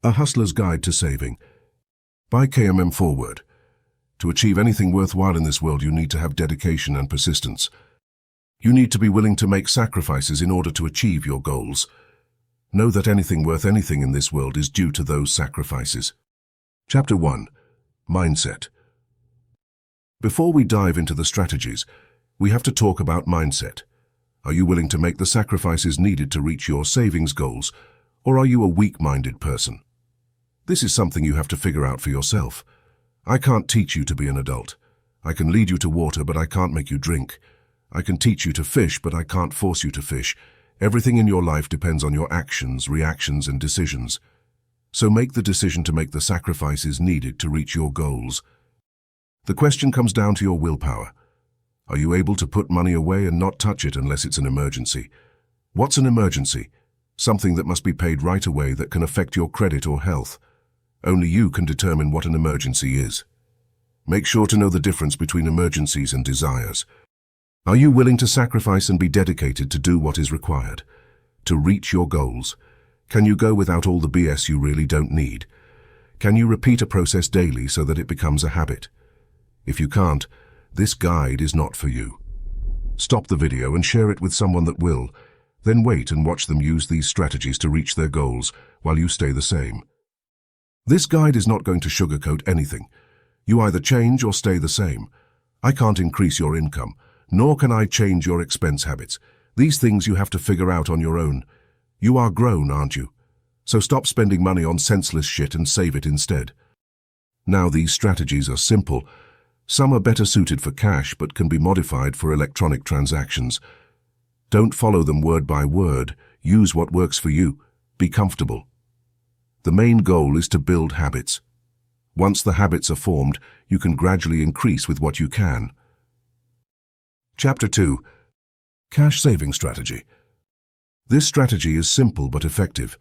A Hustler's Guide to Saving by Foreword. To achieve anything worthwhile in this world, you need to have dedication and persistence. You need to be willing to make sacrifices in order to achieve your goals. Know that anything worth anything in this world is due to those sacrifices. Chapter 1. Mindset. Before we dive into the strategies, we have to talk about mindset. Are you willing to make the sacrifices needed to reach your savings goals, or are you a weak-minded person? This is something you have to figure out for yourself. I can't teach you to be an adult. I can lead you to water, but I can't make you drink. I can teach you to fish, but I can't force you to fish. Everything in your life depends on your actions, reactions, and decisions. So make the decision to make the sacrifices needed to reach your goals. The question comes down to your willpower. Are you able to put money away and not touch it unless it's an emergency? What's an emergency? Something that must be paid right away that can affect your credit or health. Only you can determine what an emergency is. Make sure to know the difference between emergencies and desires. Are you willing to sacrifice and be dedicated to do what is required? To reach your goals? Can you go without all the BS you really don't need? Can you repeat a process daily so that it becomes a habit? If you can't, this guide is not for you. Stop the video and share it with someone that will. Then wait and watch them use these strategies to reach their goals while you stay the same. This guide is not going to sugarcoat anything. You either change or stay the same. I can't increase your income, nor can I change your expense habits. These things you have to figure out on your own. You are grown, aren't you? So stop spending money on senseless shit and save it instead. Now, these strategies are simple. Some are better suited for cash but can be modified for electronic transactions. Don't follow them word by word. Use what works for you. Be comfortable. The main goal is to build habits. Once the habits are formed, you can gradually increase with what you can. Chapter 2. Cash Saving Strategy. This strategy is simple but effective.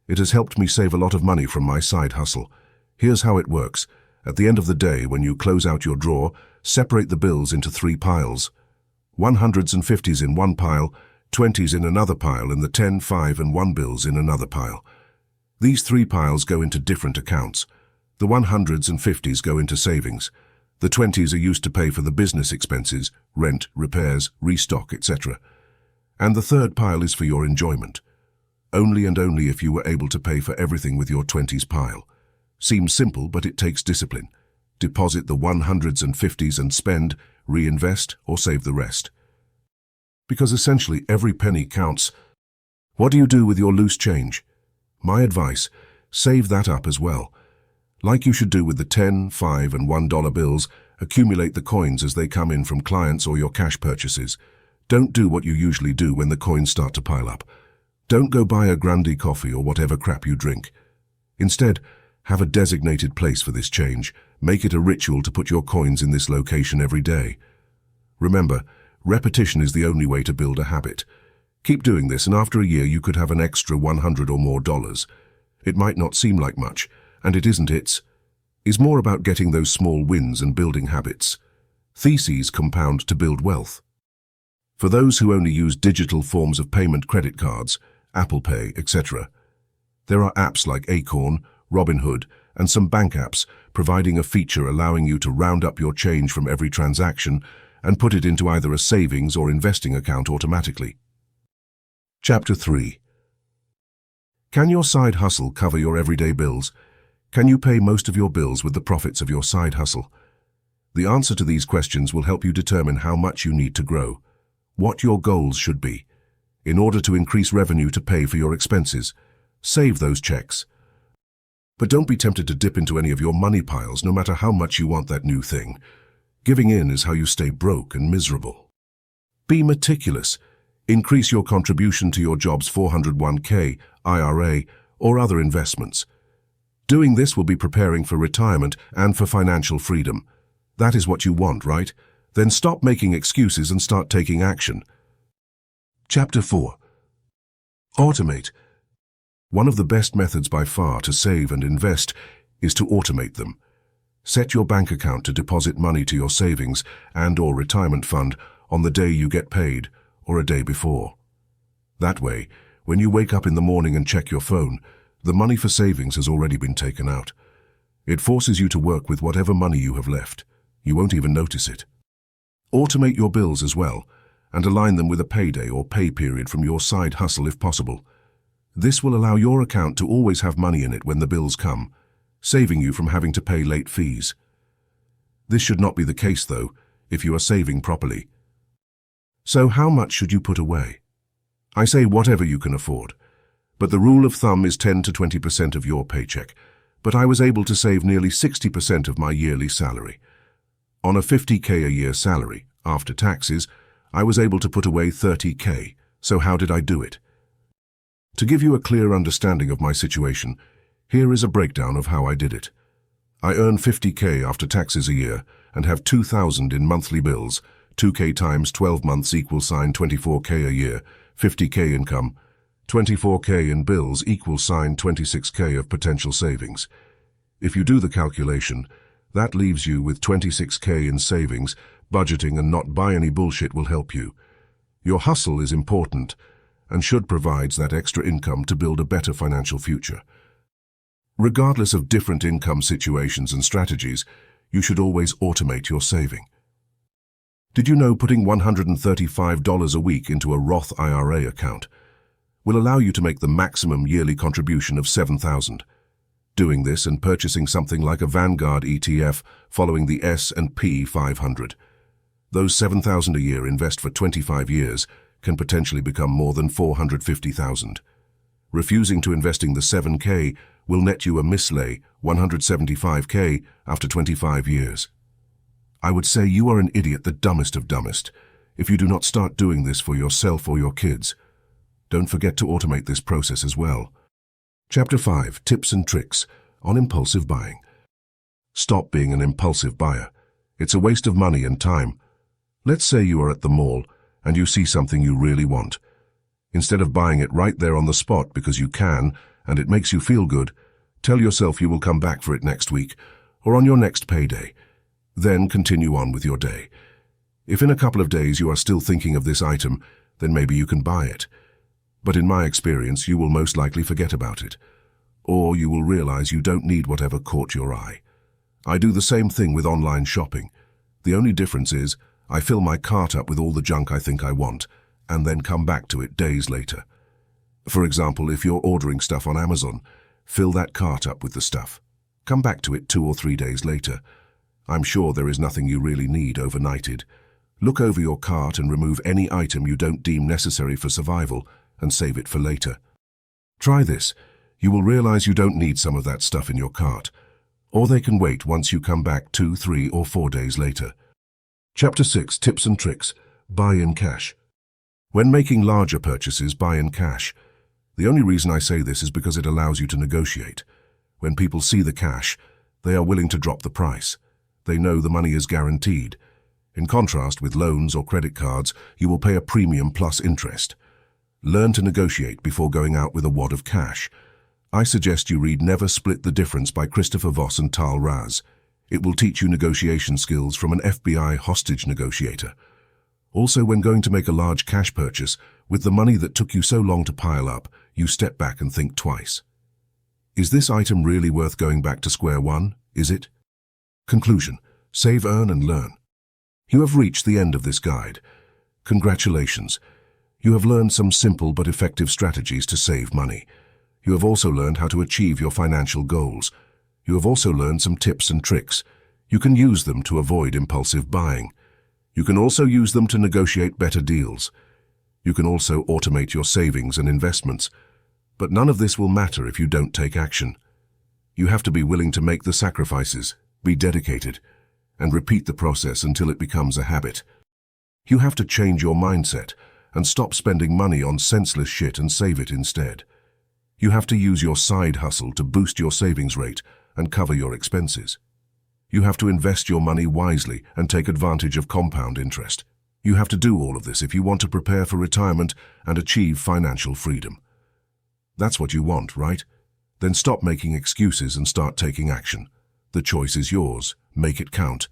It has helped me save a lot of money from my side hustle. Here's how it works. At the end of the day, when you close out your drawer, separate the bills into 3 piles. 100s and 50s in one pile, 20s in another pile, and the 10, 5, and 1 bills in another pile. These 3 piles go into different accounts. The 100s and 50s go into savings. The 20s are used to pay for the business expenses, rent, repairs, restock, etc. And the 3rd pile is for your enjoyment. Only and only if you were able to pay for everything with your 20s pile. Seems simple, but it takes discipline. Deposit the 100s and 50s and spend, reinvest, or save the rest. Because essentially every penny counts. What do you do with your loose change? My advice, save that up as well. Like you should do with the 10, 5, and $1 bills, accumulate the coins as they come in from clients or your cash purchases. Don't do what you usually do when the coins start to pile up. Don't go buy a Grande coffee or whatever crap you drink. Instead, have a designated place for this change. Make it a ritual to put your coins in this location every day. Remember, repetition is the only way to build a habit. Keep doing this, and after a year you could have an extra $100 or more. It might not seem like much, and it isn't. It's more about getting those small wins and building habits. Theses compound to build wealth. For those who only use digital forms of payment, credit cards, Apple Pay, etc., there are apps like Acorn, Robinhood, and some bank apps providing a feature allowing you to round up your change from every transaction and put it into either a savings or investing account automatically. Chapter 3. Can your side hustle cover your everyday bills? Can you pay most of your bills with the profits of your side hustle? The answer to these questions will help you determine how much you need to grow, what your goals should be. In order to increase revenue to pay for your expenses, save those checks. But don't be tempted to dip into any of your money piles, no matter how much you want that new thing. Giving in is how you stay broke and miserable. Be meticulous. Increase your contribution to your job's 401k, IRA, or other investments. Doing this will be preparing for retirement and for financial freedom. That is what you want, right? Then stop making excuses and start taking action. Chapter 4. Automate. One of the best methods by far to save and invest is to automate them. Set your bank account to deposit money to your savings and/or retirement fund on the day you get paid or a day before. That way, when you wake up in the morning and check your phone, The money for savings has already been taken out. It forces you to work with whatever money you have left. You won't even notice it. Automate your bills as well, and align them with a payday or pay period from your side hustle if possible. This will allow your account to always have money in it when the bills come, saving you from having to pay late fees. This should not be the case, though, if you are saving properly. So how much should you put away? I say whatever you can afford, but the rule of thumb is 10 to 20% of your paycheck, but I was able to save nearly 60% of my yearly salary. On a $50K a year salary, after taxes, I was able to put away $30K, so how did I do it? To give you a clear understanding of my situation, here is a breakdown of how I did it. I earn $50K after taxes a year and have $2,000 in monthly bills. 2K times 12 months equals $24K a year, 50K income. 24K in bills equals $26K of potential savings. If you do the calculation, that leaves you with $26K in savings. Budgeting and not buy any bullshit will help you. Your hustle is important and should provide that extra income to build a better financial future. Regardless of different income situations and strategies, you should always automate your saving. Did you know putting $135 a week into a Roth IRA account will allow you to make the maximum yearly contribution of $7,000? Doing this and purchasing something like a Vanguard ETF following the S&P 500. Those $7,000 a year invest for 25 years can potentially become more than $450,000. Refusing to investing the $7K will net you a mislay $175K after 25 years. I would say you are an idiot, the dumbest of dumbest, if you do not start doing this for yourself or your kids. Don't forget to automate this process as well. Chapter 5, Tips and Tricks on Impulsive Buying. Stop being an impulsive buyer. It's a waste of money and time. Let's say you are at the mall and you see something you really want. Instead of buying it right there on the spot because you can and it makes you feel good, tell yourself you will come back for it next week or on your next payday. Then continue on with your day. If in a couple of days you are still thinking of this item, then maybe you can buy it. But in my experience, you will most likely forget about it. Or you will realize you don't need whatever caught your eye. I do the same thing with online shopping. The only difference is I fill my cart up with all the junk I think I want, and then come back to it days later. For example, if you're ordering stuff on Amazon, fill that cart up with the stuff. Come back to it 2 or 3 days later. I'm sure there is nothing you really need overnighted. Look over your cart and remove any item you don't deem necessary for survival and save it for later. Try this. You will realize you don't need some of that stuff in your cart, or they can wait once you come back 2, 3, or 4 days later. Chapter 6, Tips and Tricks. Buy in cash. When making larger purchases, buy in cash. The only reason I say this is because it allows you to negotiate. When people see the cash, they are willing to drop the price. They know the money is guaranteed. In contrast with loans or credit cards, you will pay a premium plus interest. Learn to negotiate before going out with a wad of cash. I suggest you read Never Split the Difference by Christopher Voss and Tal Raz. It will teach you negotiation skills from an FBI hostage negotiator. Also, when going to make a large cash purchase, with the money that took you so long to pile up, you step back and think twice. Is this item really worth going back to square one? Is it? Conclusion. Save, earn, and learn. You have reached the end of this guide. Congratulations. You have learned some simple but effective strategies to save money. You have also learned how to achieve your financial goals. You have also learned some tips and tricks. You can use them to avoid impulsive buying. You can also use them to negotiate better deals. You can also automate your savings and investments. But none of this will matter if you don't take action. You have to be willing to make the sacrifices, be dedicated, and repeat the process until it becomes a habit. You have to change your mindset and stop spending money on senseless shit and save it instead. You have to use your side hustle to boost your savings rate and cover your expenses. You have to invest your money wisely and take advantage of compound interest. You have to do all of this if you want to prepare for retirement and achieve financial freedom. That's what you want, right? Then stop making excuses and start taking action. The choice is yours. Make it count.